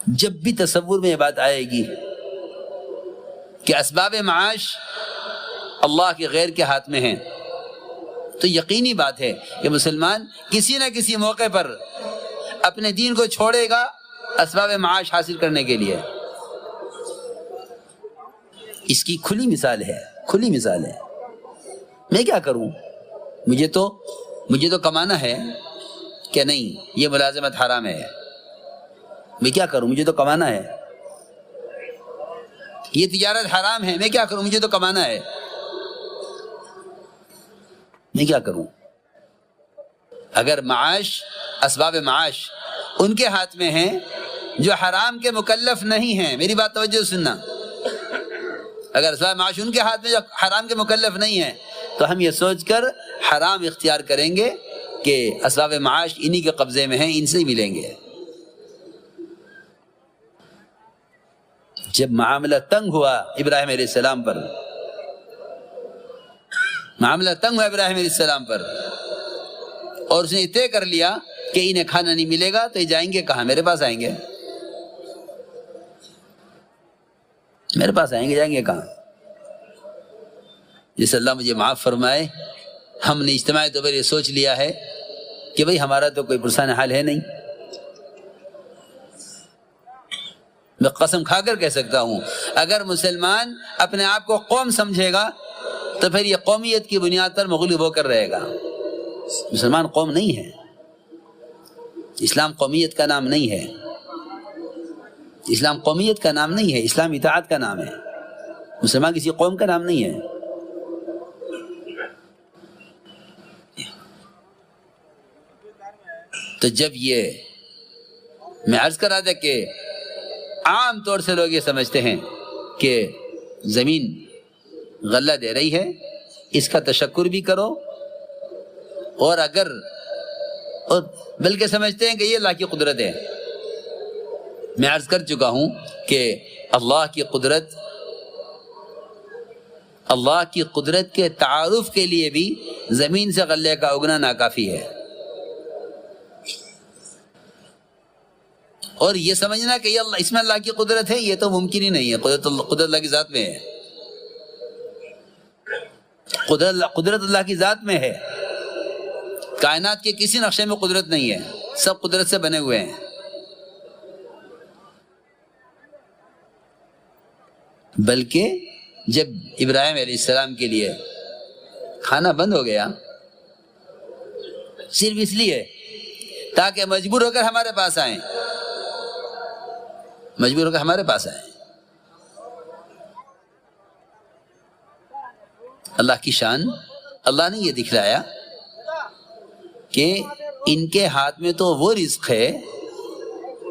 جب بھی تصور میں یہ بات آئے گی کہ اسباب معاش اللہ کے غیر کے ہاتھ میں ہیں، تو یقینی بات ہے کہ مسلمان کسی نہ کسی موقع پر اپنے دین کو چھوڑے گا اسباب معاش حاصل کرنے کے لیے۔ اس کی کھلی مثال ہے، کھلی مثال ہے۔ میں کیا کروں؟ مجھے تو کمانا ہے کہ نہیں، یہ ملازمت حرام ہے۔ میں کیا کروں؟ مجھے تو کمانا ہے۔ یہ تجارت حرام ہے، میں کیا کروں؟ مجھے تو کمانا ہے۔ میں کیا کروں؟ اگر معاش، اسباب معاش ان کے ہاتھ میں ہیں جو حرام کے مکلف نہیں ہیں، میری بات توجہ سننا، اگر اسباب معاش ان کے ہاتھ میں جو حرام کے مکلف نہیں ہیں تو ہم یہ سوچ کر حرام اختیار کریں گے کہ اسباب معاش انہی کے قبضے میں ہیں، ان سے ہی ملیں گے۔ جب معاملہ تنگ ہوا ابراہیم علیہ السلام پر، معاملہ تنگ ہوا ابراہیم علیہ السلام پر، اور اس نے طے کر لیا کہ انہیں کھانا نہیں ملے گا تو یہ جائیں گے کہاں؟ میرے پاس آئیں گے، میرے پاس آئیں گے، جائیں گے کہاں؟ جس اللہ مجھے معاف فرمائے، ہم نے اجتماعی طور پر یہ سوچ لیا ہے کہ بھئی ہمارا تو کوئی پرسان حال ہے نہیں۔ میں قسم کھا کر کہہ سکتا ہوں، اگر مسلمان اپنے آپ کو قوم سمجھے گا تو پھر یہ قومیت کی بنیاد پر مغلوب ہو کر رہے گا۔ مسلمان قوم نہیں ہے، اسلام قومیت کا نام نہیں ہے، اسلام قومیت کا نام نہیں ہے، اسلام اطاعت کا نام ہے۔ مسلمان کسی قوم کا نام نہیں ہے۔ تو جب یہ میں عرض کر رہا تھا کہ عام طور سے لوگ یہ سمجھتے ہیں کہ زمین غلہ دے رہی ہے، اس کا تشکر بھی کرو، اور بلکہ سمجھتے ہیں کہ یہ اللہ کی قدرت ہے۔ میں عرض کر چکا ہوں کہ اللہ کی قدرت کے تعارف کے لیے بھی زمین سے غلے کا اگنا ناکافی ہے، اور یہ سمجھنا کہ یہ اللہ، اس میں اللہ کی قدرت ہے، یہ تو ممکن ہی نہیں ہے۔ قدرت اللہ کی ذات میں ہے، قدرت اللہ کی ذات میں ہے۔ کائنات کے کسی نقشے میں قدرت نہیں ہے، سب قدرت سے بنے ہوئے ہیں۔ بلکہ جب ابراہیم علیہ السلام کے لیے کھانا بند ہو گیا، صرف اس لیے تاکہ مجبور ہو کر ہمارے پاس آئیں، مجبور ہو کر ہمارے پاس آئیں۔ اللہ کی شان، اللہ نے یہ دکھلایا کہ ان کے ہاتھ میں تو وہ رزق ہے،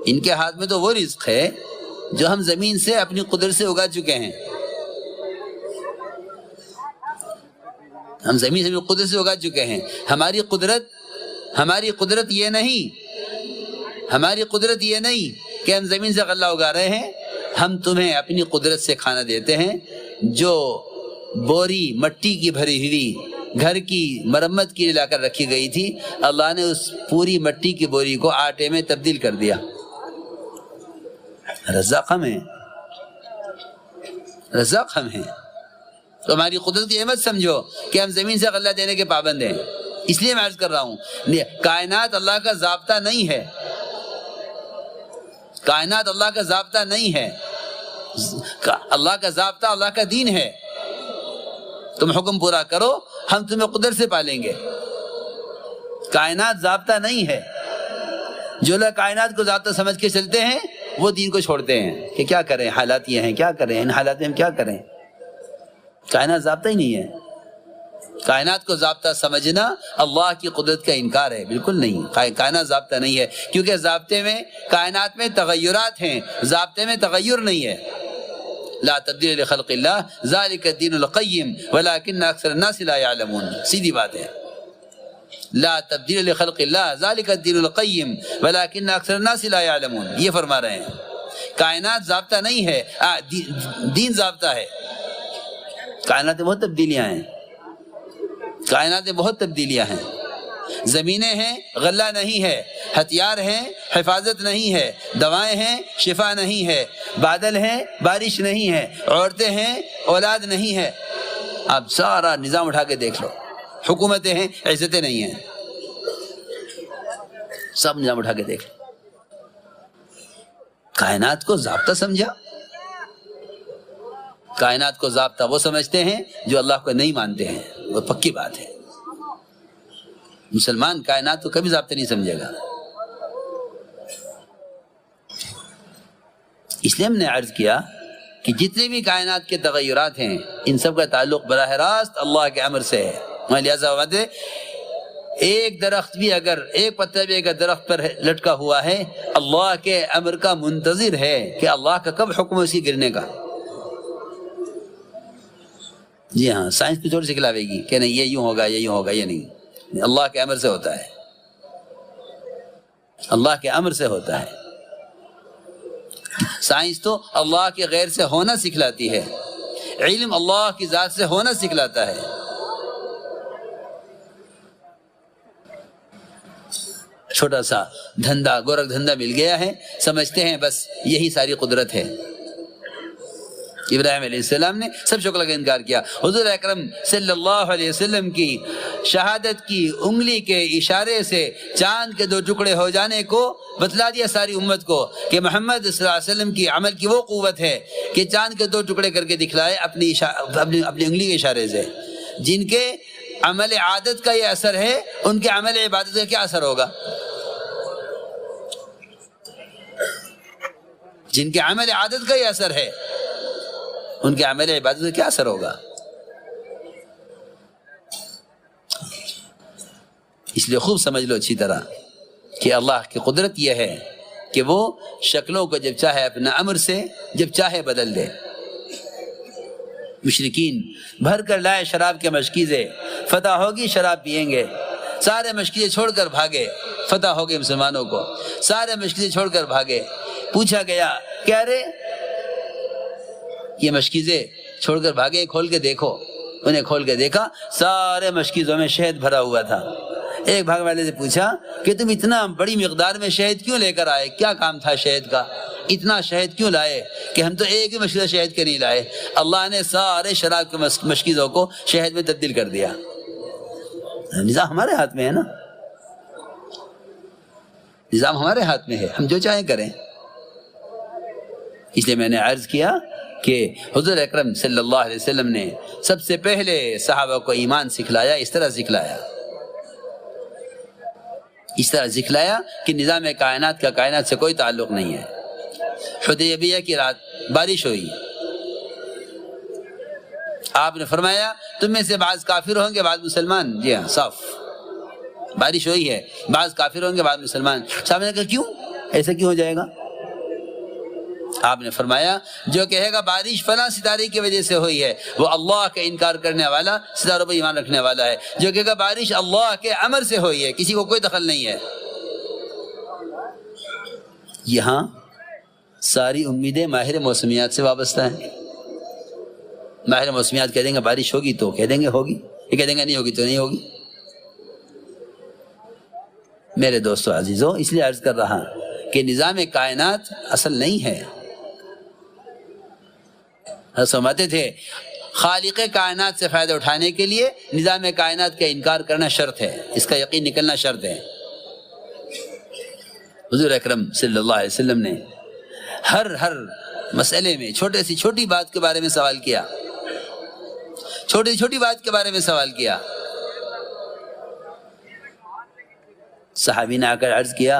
ان کے ہاتھ میں تو وہ رزق ہے جو ہم زمین سے اپنی قدرت سے اگا چکے ہیں، ہم زمین سے اپنی قدرت سے اگا چکے ہیں۔ ہماری قدرت یہ نہیں، ہماری قدرت یہ نہیں کہ ہم زمین سے غلہ اگا رہے ہیں، ہم تمہیں اپنی قدرت سے کھانا دیتے ہیں۔ جو بوری مٹی کی بھری ہوئی گھر کی مرمت کے لیے لا کر رکھی گئی تھی، اللہ نے اس پوری مٹی کی بوری کو آٹے میں تبدیل کر دیا۔ رزاق ہم ہیں، رزاق ہم ہیں۔ تو ہماری قدرت کی اہمیت سمجھو کہ ہم زمین سے غلہ دینے کے پابند ہیں۔ اس لیے میں عرض کر رہا ہوں، کائنات اللہ کا ضابطہ نہیں ہے، کائنات اللہ کا ضابطہ نہیں ہے، اللہ کا ضابطہ اللہ کا دین ہے۔ تم حکم پورا کرو، ہم تمہیں قدرت سے پالیں گے۔ کائنات ضابطہ نہیں ہے۔ جو لوگ کائنات کو ضابطہ سمجھ کے چلتے ہیں وہ دین کو چھوڑتے ہیں کہ کیا کریں، حالات یہ ہیں، کیا کریں، ان حالات میں ہم کیا کریں۔ کائنات ضابطہ ہی نہیں ہے۔ کائنات کو ضابطہ سمجھنا اللہ کی قدرت کا انکار ہے، بالکل نہیں۔ کائنات ضابطہ نہیں ہے، کیونکہ ضابطے میں، کائنات میں تغیرات ہیں، ضابطے میں تغیر نہیں ہے۔ لا تبدیل لخلق اللہ ذالک الدین القیم ولکن اکثر الناس لا یعلمون۔ سیدھی بات ہے، لا تبدیل لخلق اللہ ذالک الدین القیم ولکن اکثر الناس لا یعلمون، یہ فرما رہے ہیں۔ کائنات ضابطہ نہیں ہے، دین ضابطہ ہے۔ کائنات میں بہت تبدیلیاں ہیں، کائنات میں بہت تبدیلیاں ہیں، زمینیں ہیں غلہ نہیں ہے، ہتھیار ہیں حفاظت نہیں ہے، دوائیں ہیں شفا نہیں ہے، بادل ہیں بارش نہیں ہے، عورتیں ہیں اولاد نہیں ہے. آپ سارا نظام اٹھا کے دیکھ لو، حکومتیں ہیں عزتیں نہیں ہیں، سب نظام اٹھا کے دیکھ لو. کائنات کو ضابطہ سمجھا. کائنات کو ضابطہ وہ سمجھتے ہیں جو اللہ کو نہیں مانتے ہیں، وہ پکی بات ہے. مسلمان کائنات کو کبھی ضابطہ نہیں سمجھے گا. اس لیے ہم نے عرض کیا کہ جتنے بھی کائنات کے تغیرات ہیں ان سب کا تعلق براہ راست اللہ کے امر سے ہے. لہٰذا ایک درخت بھی اگر ایک پتا بھی اگر درخت پر لٹکا ہوا ہے اللہ کے امر کا منتظر ہے کہ اللہ کا کب حکم ہے اس کی گرنے کا. جی ہاں، سائنس بھی تھوڑی سکھلاوے گی کہ نہیں یہ یوں ہوگا یہ یوں ہوگا، یہ نہیں، اللہ کے امر سے ہوتا ہے، اللہ کے امر سے ہوتا ہے. سائنس تو اللہ کے غیر سے ہونا سکھلاتی ہے، علم اللہ کی ذات سے ہونا سکھلاتا ہے. چھوٹا سا دھندا گورکھ دھندا مل گیا ہے، سمجھتے ہیں بس یہی ساری قدرت ہے. ابراہیم علیہ السلام نے سب شکل کا انکار کیا. حضور اکرم صلی اللہ علیہ وسلم کی شہادت کی انگلی کے اشارے سے چاند کے 2 ٹکڑے ہو جانے کو بتلا دیا ساری امت کو کہ محمد صلی اللہ علیہ وسلم کی عمل کی وہ قوت ہے کہ چاند کے 2 ٹکڑے کر کے دکھلائے اپنی انگلی کے اشارے سے. جن کے عمل عادت کا یہ اثر ہے ان کے عمل عبادت کا کیا اثر ہوگا؟ جن کے عمل عادت کا یہ اثر ہے ان کے عمل عبادت کا کیا اثر ہوگا؟ اس لیے خوب سمجھ لو اچھی طرح کہ اللہ کی قدرت یہ ہے کہ وہ شکلوں کو جب چاہے اپنا امر سے جب چاہے بدل دے. مشرکین بھر کر لائے شراب کے مشکیزے، فتح ہوگی شراب پیئیں گے. سارے مشکیزے چھوڑ کر بھاگے، فتح ہو گئے مسلمانوں کو. سارے مشکیزے چھوڑ کر بھاگے. پوچھا گیا کیا رے یہ مشکیزیں چھوڑ کر بھاگے، کھول کے دیکھو. انہیں کھول کے دیکھا سارے مشکیزوں میں شہد بھرا ہوا تھا. ایک بھاگ والے سے پوچھا کہ تم اتنا بڑی مقدار میں شہد کیوں لے کر آئے، کیا کام تھا شہد کا، اتنا شہد کیوں لائے؟ کہ ہم تو ایک بھی مشکیزہ شہد کے نہیں لائے، اللہ نے سارے شراب کے مشکیزوں کو شہد میں تبدیل کر دیا. نظام ہمارے ہاتھ میں ہے نا، نظام ہمارے ہاتھ میں ہے، ہم جو چاہیں کریں. اس لیے میں نے عرض کیا کہ حضور اکرم صلی اللہ علیہ وسلم نے سب سے پہلے صحابہ کو ایمان سکھلایا. اس طرح سکھلایا کہ نظام کائنات کا کائنات سے کوئی تعلق نہیں ہے. حدیبیہ کی رات بارش ہوئی، آپ نے فرمایا تم میں سے بعض کافر ہوں گے بعض مسلمان. جی ہاں صاف بارش ہوئی ہے، بعض کافر ہوں گے بعض مسلمان. صاحب نے کہا کیوں ایسا کیوں ہو جائے گا؟ آپ نے فرمایا جو کہے گا بارش فلاں ستارے کی وجہ سے ہوئی ہے وہ اللہ کا انکار کرنے والا، ستاروں پر ایمان رکھنے والا ہے. جو کہے گا بارش اللہ کے امر سے ہوئی ہے، کسی کو کوئی دخل نہیں ہے. یہاں ساری امیدیں ماہر موسمیات سے وابستہ ہیں. ماہر موسمیات کہہ دیں گے بارش ہوگی تو کہہ دیں گے ہوگی، یہ کہہ دیں گے نہیں ہوگی تو نہیں ہوگی. میرے دوستو عزیزو، اس لیے عرض کر رہا کہ نظام کائنات اصل نہیں ہے. سمجھتے تھے خالق کائنات سے فائدہ اٹھانے کے لیے نظام کائنات کا انکار کرنا شرط ہے، اس کا یقین نکلنا شرط ہے. حضور اکرم صلی اللہ علیہ وسلم نے ہر مسئلے میں چھوٹے سی چھوٹی بات کے بارے میں سوال کیا، چھوٹی سی چھوٹی بات کے بارے میں سوال کیا. صحابی نے آ کر عرض کیا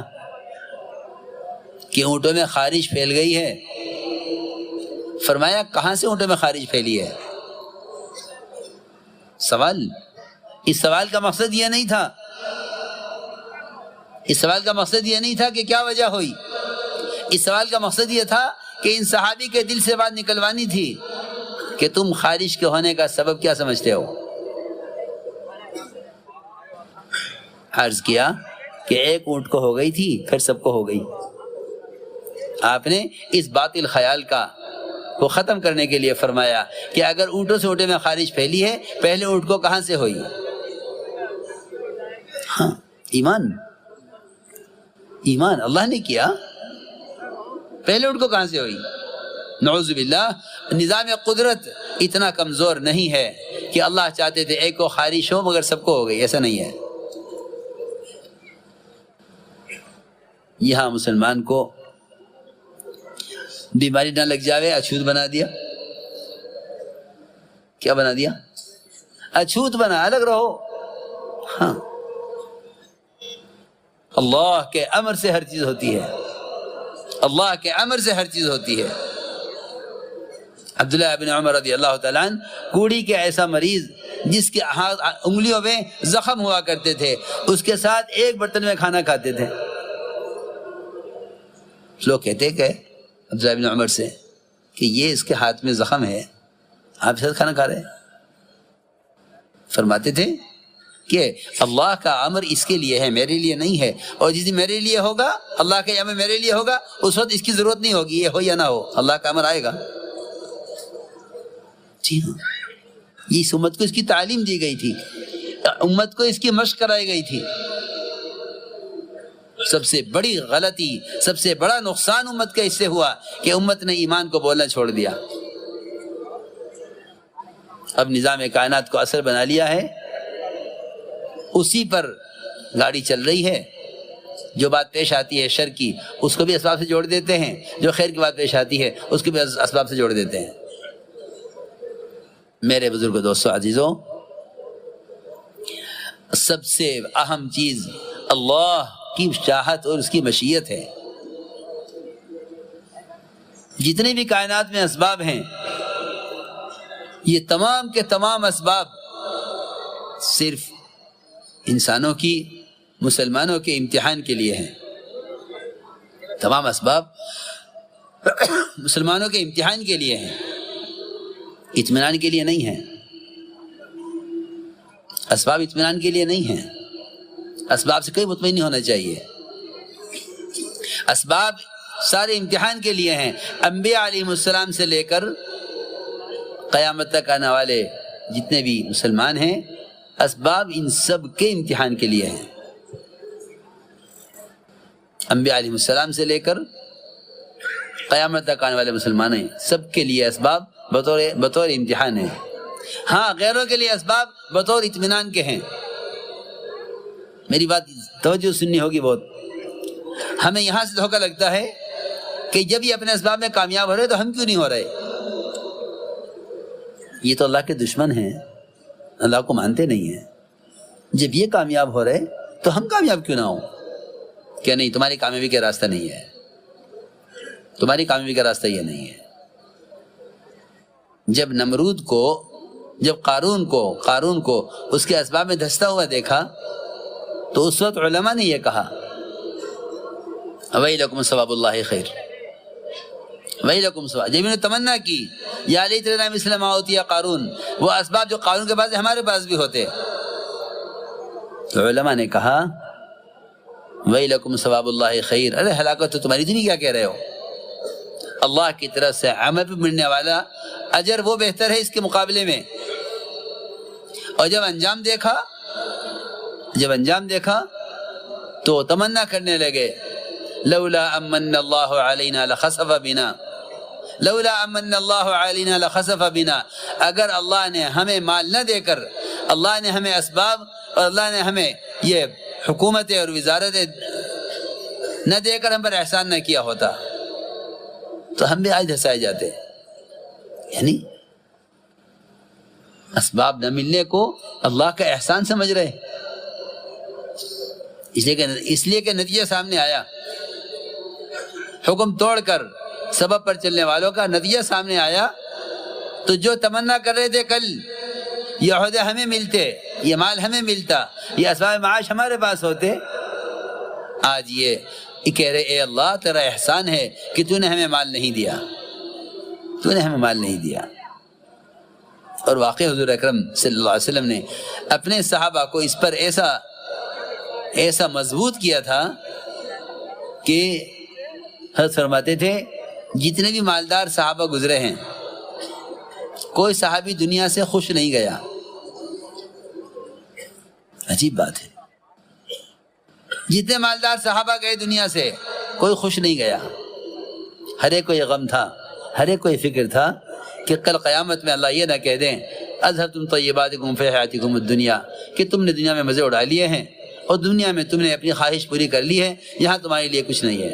کہ اونٹوں میں خارش پھیل گئی ہے. فرمایا کہاں سے اونٹوں میں خارش پھیلی ہے؟ اس سوال کا مقصد یہ نہیں تھا، اس سوال کا مقصد یہ نہیں تھا کہ کیا وجہ ہوئی. اس سوال کا مقصد یہ تھا کہ ان صحابی کے دل سے بات نکلوانی تھی کہ تم خارش کے ہونے کا سبب کیا سمجھتے ہو. عرض کیا کہ ایک اونٹ کو ہو گئی تھی پھر سب کو ہو گئی. آپ نے اس باطل خیال کا وہ ختم کرنے کے لیے فرمایا کہ اگر اونٹوں سے اونٹوں میں خارش پھیلی ہے پہلے اونٹ کو کہاں سے ہوئی؟ ہاں ایمان اللہ نے کیا، پہلے ان کو کہاں سے ہوئی؟ نعوذ باللہ، نظام قدرت اتنا کمزور نہیں ہے کہ اللہ چاہتے تھے ایک کو خارش ہو مگر سب کو ہو گئی، ایسا نہیں ہے۔ یہاں مسلمان کو بیماری نہ لگ جاوے، اچھوت بنا دیا۔ کیا بنا دیا؟ اچھوت بنا، الگ رہو۔ ہاں، اللہ کے امر سے ہر چیز ہوتی ہے، اللہ کے امر سے ہر چیز ہوتی ہے۔ عبداللہ ابن عمر رضی اللہ تعالیٰ عنہ کوڑی کے ایسا مریض جس کے انگلیوں میں زخم ہوا کرتے تھے، اس کے ساتھ ایک برتن میں کھانا کھاتے تھے۔ لوگ کہتے کہ عبداللہ ابن عمر سے کہ یہ اس کے ہاتھ میں زخم ہے، آپ ساتھ کھانا کھا رہے ہیں؟ فرماتے تھے کہ اللہ کا امر اس کے لیے ہے، میرے لیے نہیں ہے، اور جس دن میرے لیے ہوگا، اللہ کا امر میرے لیے ہوگا، اس وقت اس کی ضرورت نہیں ہوگی، یہ ہو یا نہ ہو، اللہ کا امر آئے گا۔ جی ہاں، یہ اس امت کو اس کی تعلیم دی گئی تھی، امت کو اس کی مشق کرائی گئی تھی۔ سب سے بڑی غلطی، سب سے بڑا نقصان امت کا اس سے ہوا کہ امت نے ایمان کو بولنا چھوڑ دیا۔ اب نظام کائنات کو اثر بنا لیا ہے، اسی پر گاڑی چل رہی ہے۔ جو بات پیش آتی ہے شر کی، اس کو بھی اسباب سے جوڑ دیتے ہیں، جو خیر کی بات پیش آتی ہے اس کو بھی اسباب سے جوڑ دیتے ہیں۔ میرے بزرگ دوستو عزیزوں، سب سے اہم چیز اللہ کی چاہت اور اس کی مشیت ہے۔ جتنے بھی کائنات میں اسباب ہیں، یہ تمام کے تمام اسباب صرف انسانوں کی، مسلمانوں کے امتحان کے لیے ہیں۔ تمام اسباب مسلمانوں کے امتحان کے لیے ہیں، اطمینان کے لیے نہیں ہیں۔ اسباب اطمینان کے لیے نہیں ہیں، اسباب سے کوئی مطمئن نہیں ہونا چاہیے۔ اسباب سارے امتحان کے لیے ہیں۔ انبیاء علیہ السلام سے لے کر قیامت تک آنے والے جتنے بھی مسلمان ہیں، اسباب ان سب کے امتحان کے لیے ہیں۔ انبیاء علیہ السلام سے لے کر قیامت تک آنے والے مسلمان ہیں، سب کے لیے اسباب بطور امتحان ہیں۔ ہاں، غیروں کے لیے اسباب بطور اطمینان کے ہیں۔ میری بات توجہ سننی ہوگی بہت۔ ہمیں یہاں سے دھوکہ لگتا ہے کہ جب یہ اپنے اسباب میں کامیاب ہو رہے تو ہم کیوں نہیں ہو رہے؟ یہ تو اللہ کے دشمن ہیں، اللہ کو مانتے نہیں ہیں۔ جب یہ کامیاب ہو رہے تو ہم کامیاب کیوں نہ ہوں؟ کیا نہیں، تمہاری کامیابی کا راستہ نہیں ہے، تمہاری کامیابی کا راستہ یہ نہیں ہے۔ جب نمرود کو، جب قارون کو اس کے اسباب میں دھستا ہوا دیکھا تو اس وقت علماء نے یہ کہا وَيْلَكُمْ ثواب اللہ خیر، وَيْلَكُمْ ثواب۔ جب انہوں نے تمنا کی یا لیت لنا مثل ما اوتی قارون، وہ اسباب جو قارون کے پاس ہمارے پاس بھی ہوتے، تو علماء نے کہا وَيْلَكُمْ ثواب اللہ خیر، ارے ہلاکت تو تمہاری، تم کیا کہہ رہے ہو؟ اللہ کی طرف سے عمل پہ ملنے والا اجر وہ بہتر ہے اس کے مقابلے میں۔ اور جب انجام دیکھا تو تمنا کرنے لگے لولا امن اللہ علینا لخسف بنا، لولا امن اللہ علینا لخسف بنا، اگر اللہ نے ہمیں مال نہ دے کر، اللہ نے ہمیں اسباب اور اللہ نے ہمیں یہ حکومتیں اور وزارتیں نہ دے کر ہم پر احسان نہ کیا ہوتا تو ہم بھی آج دھسائے جاتے۔ یعنی اسباب نہ ملنے کو اللہ کا احسان سمجھ رہے، اس لیے کہ نتیجہ سامنے آیا، حکم توڑ کر سبب پر چلنے والوں کا نتیجہ سامنے آیا، تو جو تمنا کر رہے تھے کل یہ عہدے ہمیں ملتے، یہ مال ہمیں ملتا، یہ اسباب معاش ہمارے پاس ہوتے، آج یہ کہہ رہے اے اللہ تیرا احسان ہے کہ تو نے ہمیں مال نہیں دیا، تو نے ہمیں مال نہیں دیا۔ اور واقعی حضور اکرم صلی اللہ علیہ وسلم نے اپنے صحابہ کو اس پر ایسا مضبوط کیا تھا کہ حضرت فرماتے تھے جتنے بھی مالدار صحابہ گزرے ہیں کوئی صحابی دنیا سے خوش نہیں گیا۔ عجیب بات ہے، جتنے مالدار صحابہ گئے دنیا سے کوئی خوش نہیں گیا، ہر ایک کو یہ غم تھا، ہر ایک کو یہ فکر تھا کہ کل قیامت میں اللہ یہ نہ کہہ دیں اذھبتم طیباتکم فی حیاتکم الدنیا، کہ تم نے دنیا میں مزے اڑا لیے ہیں اور دنیا میں تم نے اپنی خواہش پوری کر لی ہے، یہاں تمہارے لیے کچھ نہیں ہے۔